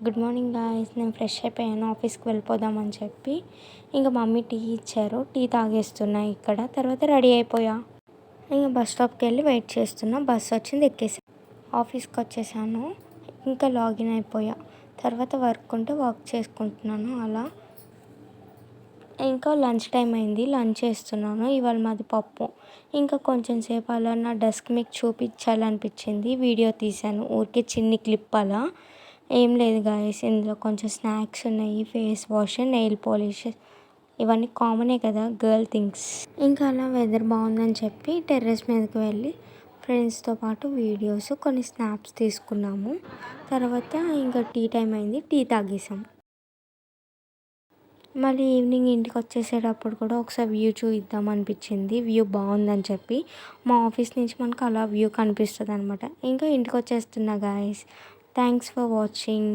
Good morning guys. నేను fresh అయిపోయాను ఆఫీస్కి వెళ్ళిపోదామని చెప్పి. ఇంకా మమ్మీ టీ ఇచ్చారు, టీ తాగేస్తున్నా ఇక్కడ. తర్వాత రెడీ అయిపోయా. ఇంకా బస్ స్టాప్కి వెళ్ళి వెయిట్ చేస్తున్నా. బస్ వచ్చింది, ఎక్కేసాను. ఆఫీస్కి వచ్చేసాను. ఇంకా లాగిన్ అయిపోయా. తర్వాత వర్క్ ఉంటే వర్క్ చేసుకుంటున్నాను అలా. ఇంకా లంచ్ టైం అయింది, లంచ్ చేస్తున్నాను. ఇవాళ మాది పప్పు. ఇంకా కొంచెం సేపు అలా నా డెస్క్ మీకు చూపించాలనిపించింది, వీడియో తీశాను. ఊరికే చిన్ని క్లిప్ అలా. ఏం లేదు గాయస్, ఇందులో కొంచెం స్నాక్స్ ఉన్నాయి, ఫేస్ వాష్, నెయిల్ పాలిష్, ఇవన్నీ కామనే కదా గర్ల్ థింగ్స్. ఇంకా అలా వెదర్ బాగుందని చెప్పి టెర్రస్ మీదకి వెళ్ళి ఫ్రెండ్స్తో పాటు వీడియోస్, కొన్ని స్నాప్స్ తీసుకున్నాము. తర్వాత ఇంకా టీ టైం అయింది, టీ తాగేసాం. మళ్ళీ ఈవినింగ్ ఇంటికి వచ్చేసేటప్పుడు కూడా ఒకసారి వ్యూ చూద్దాం అనిపించింది. వ్యూ బాగుందని చెప్పి మా ఆఫీస్ నుంచి మనకు అలా వ్యూ కనిపిస్తుంది అనమాట. ఇంకా ఇంటికి వచ్చేస్తున్నా గాయస్. Thanks for watching.